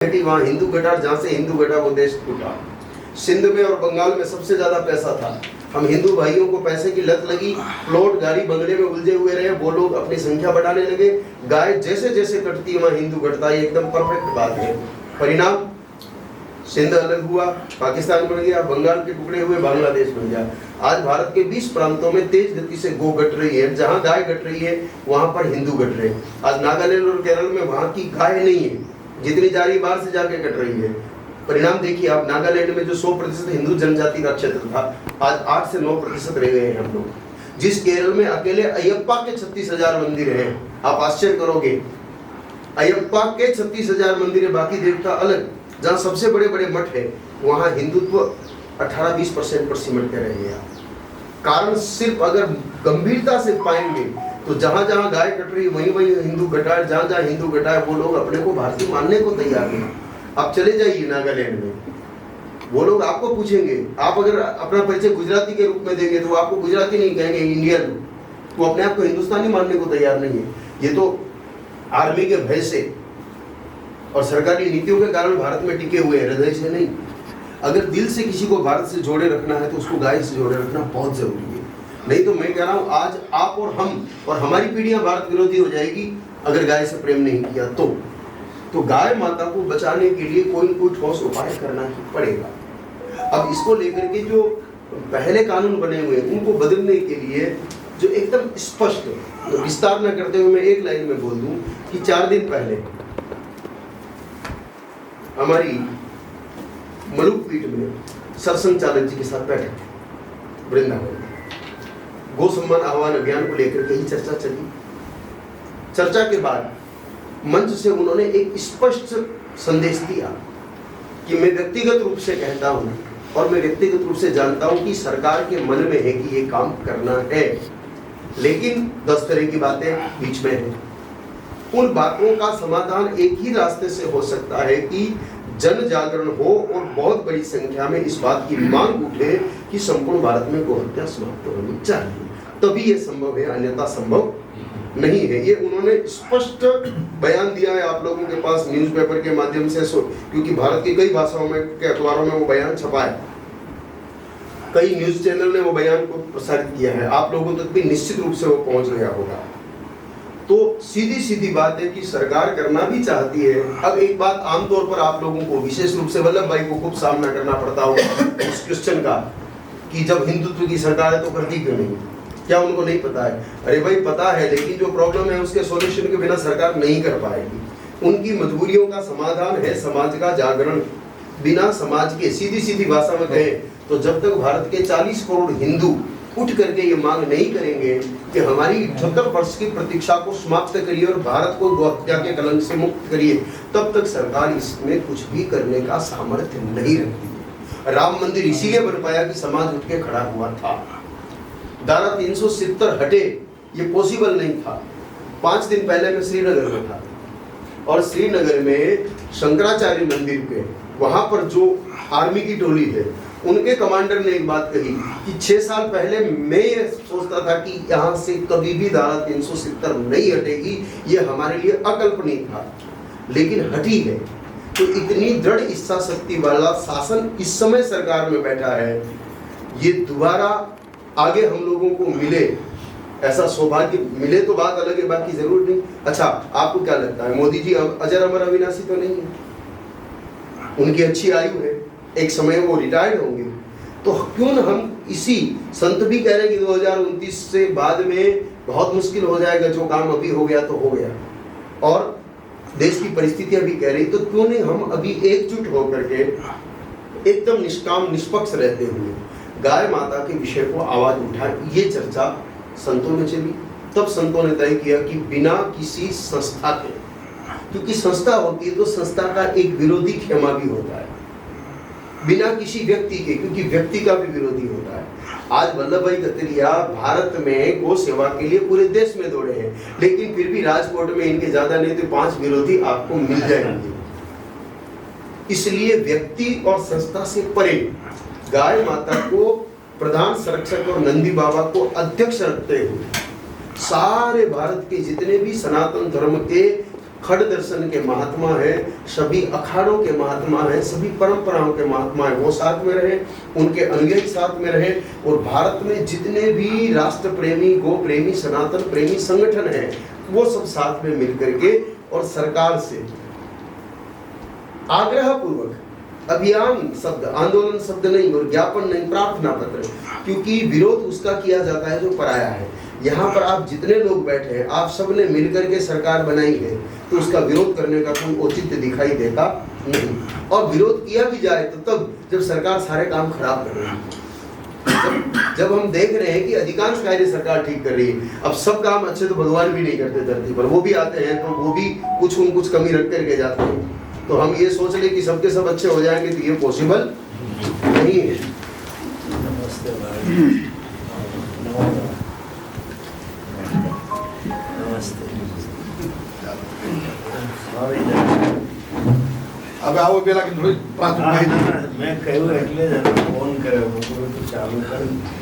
वहाँ हिंदू घटा, जहाँ से हिंदू घटा वो देश टूटा। सिंध में और बंगाल में सबसे ज्यादा पैसा था। हम हिंदू भाइयों को पैसे की लत लगी, प्लॉट गाड़ी बंगले में उलझे हुए रहे, वो लोग अपनी संख्या बढ़ाने लगे। गाय जैसे जैसे कटती है वहाँ हिंदू घटता है, एकदम परफेक्ट बात है। परिणाम सिंध अलग हुआ, पाकिस्तान बन गया, बंगाल के टुकड़े हुए, बांग्लादेश बन गया। आज भारत के 20 प्रांतों में तेज गति से गो घट रही है। जहाँ गाय घट रही है वहां पर हिंदू घट रहे हैं। आज नागालैंड और केरल में वहां की गाय नहीं है, जितनी जा रही बाहर से जाके कट रही है। परिणाम देखिए आप, नागालैंड में जो 100% हिंदू जनजाति का क्षेत्र था, आज 8 से 9% रह गए हैं हम लोग। जिस केरल में अकेले अयप्पा के 36,000 मंदिर हैं, आप आश्चर्य करोगे, अयप्पा के 36,000 मंदिर है, बाकी देवता अलग। जहाँ सबसे बड़े बड़े मठ है वहाँ हिंदुत्व 18-20% पर सिमट के रह गया। कारण सिर्फ अगर गंभीरता से पाएंगे तो जहां जहां गाय कट रही है वहीं वहीं हिंदू घटा है, जहां जहां हिंदू घटा है वो लोग अपने को भारतीय मानने को तैयार नहीं। आप चले जाइए नागालैंड में, वो लोग आपको पूछेंगे, आप अगर अपना परिचय गुजराती के रूप में देंगे तो आपको गुजराती नहीं कहेंगे, इंडियन। वो अपने आप को हिंदुस्तानी मानने को तैयार नहीं है। ये तो आर्मी के भय से और सरकारी नीतियों के कारण भारत में टिके हुए हैं, हृदय से नहीं। अगर दिल से किसी को भारत से जोड़े रखना है तो उसको गाय से जोड़े रखना बहुत जरूरी है। नहीं तो मैं कह रहा हूं आज आप और हम और हमारी पीढ़ियां भारत विरोधी हो जाएगी अगर गाय से प्रेम नहीं किया तो गाय माता को बचाने के लिए कोई न कोई ठोस उपाय करना ही पड़ेगा। अब इसको लेकर के जो पहले कानून बने हुए हैं उनको बदलने के लिए जो एकदम स्पष्ट, विस्तार न करते हुए मैं एक लाइन में बोल दूं कि 4 दिन पहले हमारी मलुक पीठ में सरसंघ चालक जी के साथ बैठक वृंदावन में गो सम्मान आह्वान अभियान को लेकर के ही चर्चा चली। चर्चा के बाद मंच से उन्होंने एक स्पष्ट संदेश दिया कि मैं व्यक्तिगत रूप से कहता हूं और मैं व्यक्तिगत रूप से जानता हूं कि सरकार के मन में है कि ये काम करना है, लेकिन 10 तरह की बातें बीच में है। उन बातों का समाधान एक ही रास्ते से हो सकता है कि जन जागरण हो और बहुत बड़ी संख्या में इस बात की मांग उठे कि संपूर्ण भारत में गोहत्या समाप्त होनी चाहिए, तभी ये संभव है, अन्यथा संभव नहीं है। ये उन्होंने स्पष्ट बयान दिया है आप लोगों के पास न्यूज़पेपर के माध्यम से, क्योंकि भारत की कई भाषाओं में के अखबारों में वो बयान छपा है, कई न्यूज चैनल ने वो बयान को प्रसारित किया है, आप लोगों तक भी निश्चित रूप से वो पहुंच गया होगा। तो सीधी सीधी बात है कि सरकार करना भी चाहती है। अब एक बात आमतौर पर आप लोगों को, विशेष रूप से वल्लभ भाई को खूब सामना करना पड़ता होगा उस क्वेश्चन का कि जब हिंदुत्व की सरकार है तो करती क्यों नहीं, क्या उनको नहीं पता है? अरे भाई पता है, लेकिन जो प्रॉब्लम है उसके सॉल्यूशन के बिना सरकार नहीं कर पाएगी। उनकी मजबूरियों का समाधान है समाज का जागरण। बिना समाज के, सीधी सीधी भाषा में कहें तो जब तक भारत के 40 करोड़ हिंदू उठ करके ये मांग नहीं करेंगे कि हमारी 78 वर्ष की प्रतीक्षा को समाप्त करिए और भारत को गोहत्या के कलंक से मुक्त करिए, तब तक सरकार इसमें कुछ भी करने का सामर्थ्य नहीं रखती है। राम मंदिर इसीलिए बन पाया कि समाज उठ के खड़ा हुआ था। धारा 370 हटे, ये पॉसिबल नहीं था। 5 दिन पहले मैं श्रीनगर में था और श्रीनगर में शंकराचार्य मंदिर पे वहां पर जो आर्मी की टोली है उनके कमांडर ने एक बात कही कि 6 साल पहले मैं ये सोचता था कि यहाँ से कभी भी धारा 370 नहीं हटेगी, ये हमारे लिए अकल्पनीय था, लेकिन हटी है। तो इतनी दृढ़ इच्छा शक्ति वाला शासन इस समय सरकार में बैठा है, ये दोबारा आगे हम लोगों को मिले, ऐसा सौभाग्य मिले तो बात अलग है, बाकी जरूर नहीं। अच्छा, आपको क्या लगता है मोदी जी अजर अमर अविनाशी तो नहीं है? उनकी अच्छी आयु है, एक समय वो रिटायर्ड होंगे, तो क्यों न हम इसी, संत भी कह रहे हैं कि 2029 से बाद में बहुत मुश्किल हो जाएगा, जो काम अभी हो गया तो हो गया, और देश की परिस्थितियां भी कह रही, तो क्यों नहीं हम अभी एकजुट होकर के एकदम निष्काम निष्पक्ष रहते हुए गाय माता के विषय को आवाज उठाए। ये चर्चा संतों में चली, तब संतों ने तय किया कि बिना किसी संस्था के, क्योंकि संस्था होती है तो संस्था का एक विरोधी खेमा भी होता है, बिना किसी व्यक्ति के, क्योंकि व्यक्ति का भी विरोधी होता है। आज वल्लभ भाई कतरिया भारत में गो सेवा के लिए पूरे देश में दौड़े हैं, लेकिन फिर भी राजकोट में इनके ज्यादा नहीं तो 5 विरोधी आपको मिल जाएंगे। इसलिए व्यक्ति और संस्था से परे गाय माता को प्रधान संरक्षक और नंदी बाबा को अध्यक्ष रखते हुए सारे भारत के जितने भी सनातन धर्म के खड़ दर्शन के महात्मा है, सभी अखाड़ों के महात्मा है, सभी परंपराओं के महात्मा है, वो साथ में रहे, उनके अनुयायी साथ में रहे। और भारत में जितने भी राष्ट्र प्रेमी, गो प्रेमी, सनातन प्रेमी संगठन है, वो सब साथ में मिलकर के और सरकार से आग्रह पूर्वक, अभियान शब्द, आंदोलन शब्द नहीं और ज्ञापन नहीं, प्रार्थना पत्र, क्योंकि विरोध उसका किया जाता है जो पराया है। यहाँ पर आप जितने लोग बैठे हैं, आप सब ने मिलकर के सरकार बनाई है, तो उसका विरोध करने का कोई औचित्य दिखाई देता नहीं। और विरोध किया भी जाए तो तब जब सरकार सारे काम खराब कर रही है। जब हम देख रहे हैं कि अधिकांश कार्य सरकार ठीक कर रही है, अब सब काम अच्छे तो भगवान भी नहीं करते धरती पर, वो भी आते हैं तो वो भी कुछ कमी रख करके जाते हैं। तो हम ये सोच ले कि सबके सब अच्छे हो जाएंगे, तो ये पॉसिबल नहीं है। नमस्ते હવે આવો પેલા કે થોડી પ્રાર્થના કરી દઈએ. મેં કહ્યું એટલે જ એને ફોન કર્યો, હું કહ્યું તું ચાલુ કર.